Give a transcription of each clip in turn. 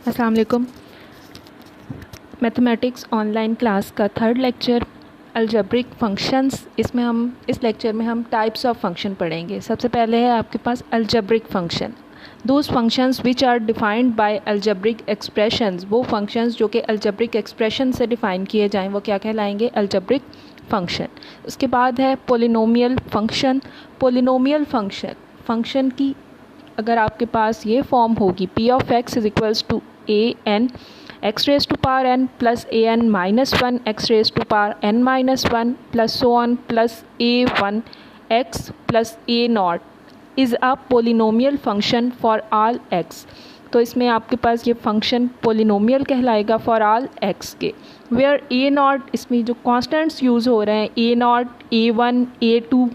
अस्सलाम वालेकुम। Mathematics online class का थर्ड लेक्चर अलजेब्रिक फंक्शंस। इसमें हम इस लेक्चर में हम टाइप्स ऑफ फंक्शन पढ़ेंगे। सबसे पहले है आपके पास algebraic function. Those functions which are defined by algebraic expressions, वो फंक्शंस जो कि अलजेब्रिक एक्सप्रेशन से डिफाइन किए जाएं वो क्या कहलाएंगे? Algebraic function. उसके बाद है पोलिनोमियल फंक्शन। पोलिनोमियल फंक्शन की अगर आपके पास ये फॉर्म होगी P of X is equals to A N X raise to power N plus A N minus one X raise to power N minus one plus so on plus A one X plus A naught is a polynomial function for all X. तो इसमें आपके पास ये function polynomial कहलाएगा for all X के। Where A naught, इसमें जो constants use हो रहे हैं A not, A one, a two,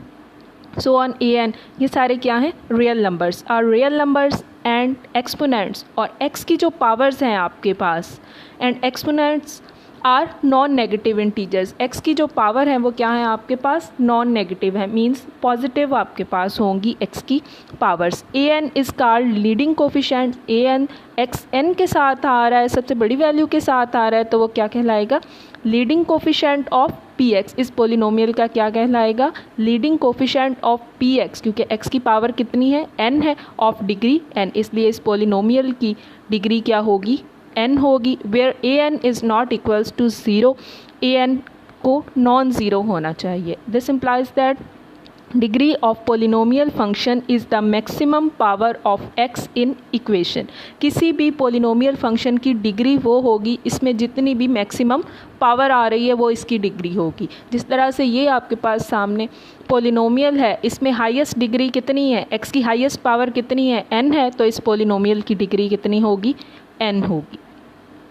so on a n, ये सारे क्या हैं? Real numbers. Are real numbers and exponents, और एक्स की जो पावर्स हैं आपके पास and exponents are non negative integers. X की जो पावर है वो क्या है आपके पास? नॉन नेगेटिव है, मींस पॉजिटिव आपके पास होंगी एक्स की powers. A N is called leading coefficient. A N x n के साथ आ रहा है, सबसे बड़ी वैल्यू के साथ आ रहा है, तो वो क्या कहलाएगा? Leading coefficient of P x. इस पोलिनोमियल का क्या कहलाएगा? Leading coefficient of P x, क्योंकि एक्स की पावर कितनी है? एन है, ऑफ डिग्री एन, इसलिए इस पोलिनोमियल की डिग्री क्या होगी? एन होगी। Where A N is not equals to zero, A N को नॉन ज़ीरो होना चाहिए। This implies that degree of polynomial function is the maximum power of X in equation. किसी भी पोलिनोमियल फंक्शन की degree वो होगी, इसमें जितनी भी मैक्सिमम पावर आ रही है वो इसकी डिग्री होगी। जिस तरह से ये आपके पास सामने पोलिनोमियल है, इसमें हाईएस्ट डिग्री कितनी है? एक्स की हाईएस्ट पावर कितनी है? एन है, तो इस पोलिनोमियल की डिग्री कितनी होगी? एन होगी।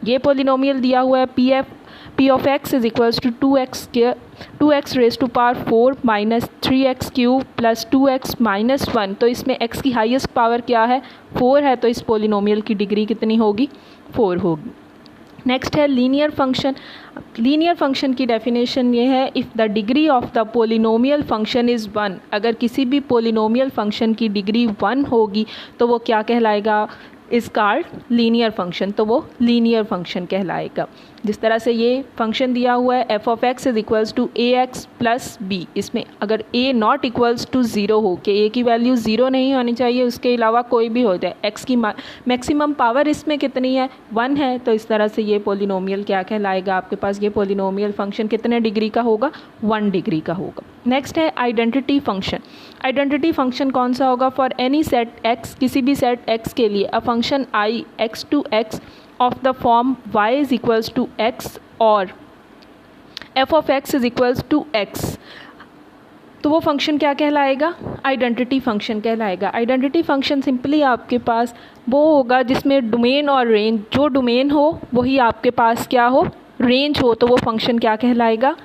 ये पोलिनोमियल दिया हुआ है P of X is equals to two X raise to power 4 minus 3x cube plus 2x minus 1। तो इसमें x की हाईएस्ट पावर क्या है? 4 है, तो इस पोलिनोमियल की डिग्री कितनी होगी? 4 होगी। नेक्स्ट है लीनियर फंक्शन। लीनियर फंक्शन की डेफिनेशन ये है, if the degree of the polynomial function is 1। अगर किसी भी पोलिनोमियल फंक्शन की डिग्री 1 होगी तो वो क्या कहलाएगा? इज़ कॉल्ड लीनियर फंक्शन, तो वो लीनियर फंक्शन कहलाएगा। जिस तरह से ये फंक्शन दिया हुआ है F of X is equals to A X plus B, इसमें अगर A not equals to zero हो, कि ए की वैल्यू ज़ीरो नहीं होनी चाहिए, उसके अलावा कोई भी हो जाए, एक्स की मैक्सिमम पावर इसमें कितनी है? 1 है, तो इस तरह से ये पोलिनोमियल क्या कहलाएगा? आपके पास ये पोलिनोमियल फंक्शन कितने डिग्री का होगा? 1 डिग्री का होगा। नेक्स्ट है आइडेंटिटी फंक्शन। आइडेंटिटी फंक्शन कौन सा होगा? फॉर एनी सेट एक्स, किसी भी सेट एक्स के लिए a function I X to X of the form y is equals to x or f of x is equals to x, तो वो function क्या कहलाएगा? आइडेंटिटी फंक्शन कहलाएगा। Identity function simply आपके पास वो होगा जिसमें डोमेन और रेंज, जो डोमेन हो वही आपके पास क्या हो? रेंज हो, तो वो फंक्शन क्या कहलाएगा?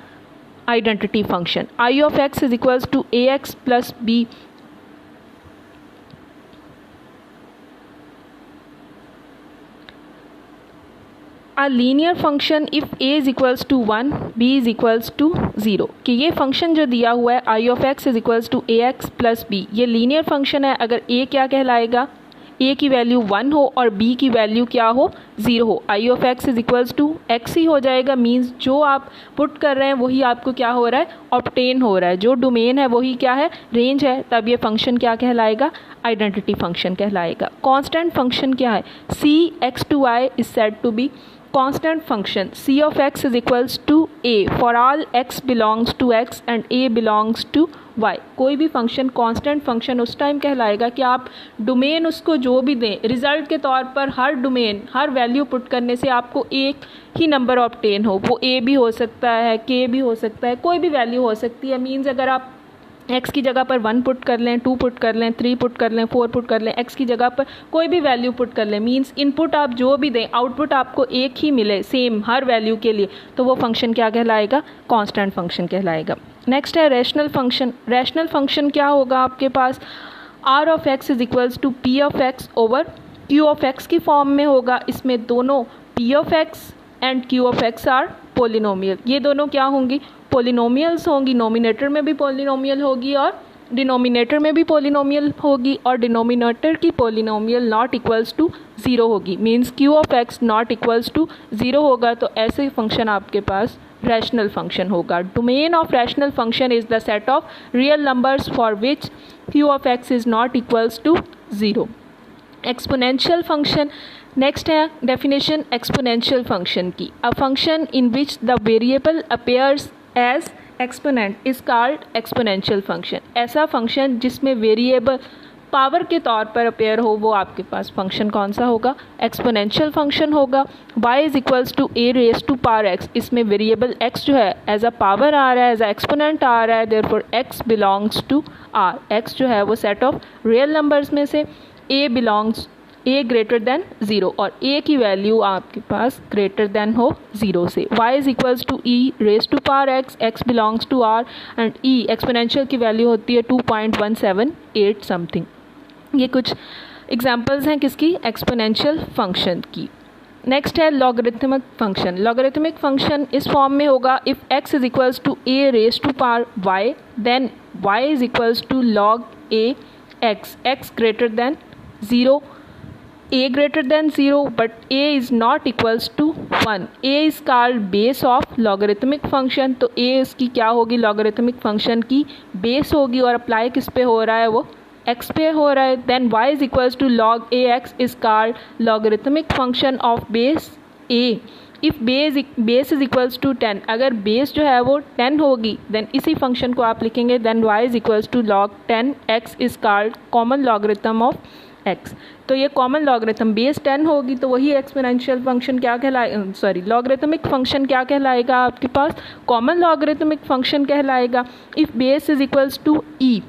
Identity function. I of X is equals to A X plus B. A linear function if a is equals to 1 b is equals to 0, कि ये फंक्शन जो दिया हुआ है i of x is equals to ax plus b, ये linear function है अगर a क्या कहलाएगा? a की वैल्यू 1 हो और b की वैल्यू क्या हो? 0 हो। i of x is equals to x ही हो जाएगा, मीन्स जो आप पुट कर रहे हैं वही आपको क्या हो रहा है? ऑब्टेन हो रहा है। जो डोमेन है वही क्या है? रेंज है, तब ये फंक्शन क्या कहलाएगा? आइडेंटिटी फंक्शन कहलाएगा। कॉन्स्टेंट फंक्शन क्या है? c x to y is said to be constant function. c of x is equals to a for all x belongs to x and a belongs to y। कोई भी function constant function उस time कहलाएगा कि आप domain उसको जो भी दें, रिजल्ट के तौर पर हर डोमेन, हर वैल्यू पुट करने से आपको एक ही नंबर ऑब्टेन हो। वो a भी हो सकता है, k भी हो सकता है, कोई भी वैल्यू हो सकती है। मीन्स अगर आप x की जगह पर 1 पुट कर लें, 2 पुट कर लें, 3 पुट कर लें, 4 पुट कर लें, x की जगह पर कोई भी वैल्यू पुट कर लें, मींस इनपुट आप जो भी दें आउटपुट आपको एक ही मिले सेम हर वैल्यू के लिए, तो वो फंक्शन क्या कहलाएगा? कांस्टेंट फंक्शन कहलाएगा। नेक्स्ट है रैशनल फंक्शन। रैशनल फंक्शन क्या होगा आपके पास? r of x is equals to p of x over q of x की फॉर्म में होगा। इसमें दोनों p of x and q of x are polynomial. ये दोनों क्या होंगी? पोलिनोमियल्स होंगी। नोमिनेटर में भी पोलिनोमियल होगी और डिनोमिनेटर में भी पॉलिनोमियल होगी और डिनोमिनेटर की पॉलिनोमियल नॉट इक्वल्स टू 0 होगी, means Q of X not equals to 0 होगा, तो ऐसे फंक्शन आपके पास रैशनल फंक्शन होगा। Domain of rational function is the set of real numbers for which Q of X is not equals to 0। Exponential function next है definition exponential function की। A function in which the variable appears as exponent is called exponential function. ऐसा function जिसमें variable power के तौर पर appear हो वो आपके पास फंक्शन कौन सा होगा, एक्सपोनेंशियल फंक्शन होगा। y is equals to a raise to power x, इसमें वेरिएबल x जो है एज अ पावर आ रहा है, एज अ एक्सपोनेंट आ रहा है, therefore x belongs to r। x जो है वो सेट ऑफ रियल नंबर्स में से a belongs a greater than 0 और a की वैल्यू आपके पास ग्रेटर देन हो 0 से। y is equals to e raise to power x, x belongs to r and e exponential की वैल्यू होती है 2.178 समथिंग। ये कुछ एग्जांपल्स हैं किसकी, एक्सपोनेंशियल फंक्शन की। नेक्स्ट है लॉगरिथमिक फंक्शन। लॉगरिथमिक फंक्शन इस फॉर्म में होगा, if x is equals to a raise to power y then y is equals to log a x, x greater than 0, a greater than 0 but a is not equals to 1। a is called base of logarithmic function, तो a इसकी क्या होगी, logarithmic function की base होगी और apply किस पे हो रहा है, वो x पे हो रहा है। then y is equals to log ax is called logarithmic function of base a। if base is equals to 10, अगर base जो है वो 10 होगी then इसी function को आप लिखेंगे then y is equals to log 10 x is called common logarithm of x। तो ये कॉमन लॉगरिथम बेस 10 होगी तो वही एक्सपोनेंशियल फंक्शन क्या कहलाएगा, सॉरी लॉगरिथमिक फंक्शन क्या कहलाएगा आपके पास, कॉमन लॉगरिथमिक फंक्शन कहलाएगा। If base is equals to e,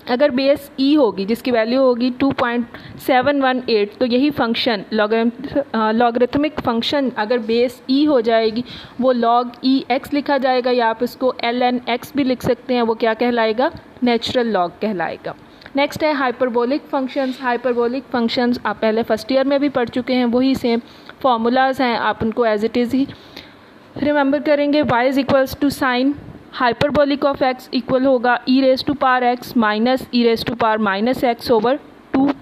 अगर बेस e होगी जिसकी वैल्यू होगी 2.718 तो यही फंक्शन लॉगरिथमिक फंक्शन अगर बेस e हो जाएगी वो log e x लिखा जाएगा या आप इसको ln x भी लिख सकते हैं, वो क्या कहलाएगा, नेचुरल लॉग कहलाएगा। नेक्स्ट है हाइपरबोलिक फंक्शंस। हाइपरबोलिक फंक्शंस आप पहले फर्स्ट ईयर में भी पढ़ चुके हैं, वही सेम फार्मूलाज हैं, आप उनको एज इट इज़ ही रिमेंबर करेंगे। y is equals to sine hyperbolic of x equal होगा e raise to power x minus e raise to power minus x over 2,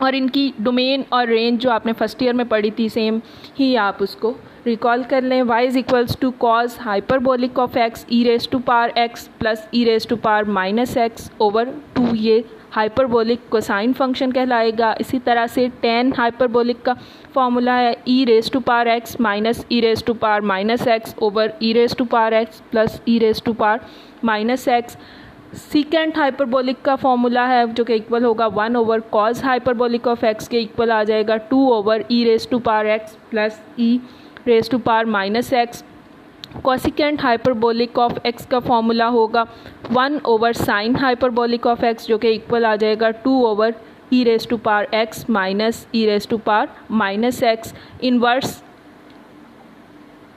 और इनकी डोमेन और रेंज जो आपने फर्स्ट ईयर में पढ़ी थी सेम ही आप उसको रिकॉल कर लें। y is equals to cos hyperbolic of x e raise to power x प्लस e raise to power minus x over 2, ये हाइपरबोलिक कोसाइन फंक्शन कहलाएगा। इसी तरह से tan हाइपरबोलिक का फॉर्मूला है e raise to power x minus e raise to power minus x over e raise to power x प्लस e raise to power minus x। Secant hyperbolic का formula है जो कि इक्वल होगा 1 over cos hyperbolic of x के equal आ जाएगा 2 over e raise to power x प्लस e raise to power minus x। Cosecant hyperbolic of x का फॉर्मूला होगा 1 over sine hyperbolic of x जो कि इक्वल आ जाएगा 2 over e raise to power x minus e raise to power minus x। Inverse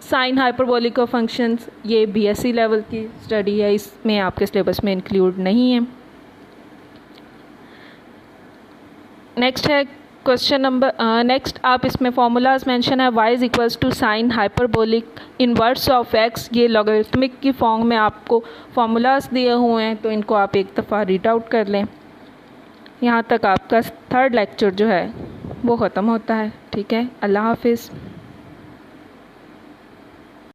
sine hyperbolic of functions ये BSc level की study है, इसमें आपके सिलेबस में इंक्लूड नहीं है। नेक्स्ट है क्वेश्चन नंबर नेक्स्ट आप इसमें फार्मूलाज मेंशन है y is equals to sine hyperbolic inverse of x, ये लॉगरिथमिक की फॉर्म में आपको फार्मूलाज दिए हुए हैं तो इनको आप एक दफ़ा रीड आउट कर लें। यहाँ तक आपका थर्ड लेक्चर जो है वो ख़त्म होता है। ठीक है, अल्लाह हाफिज़।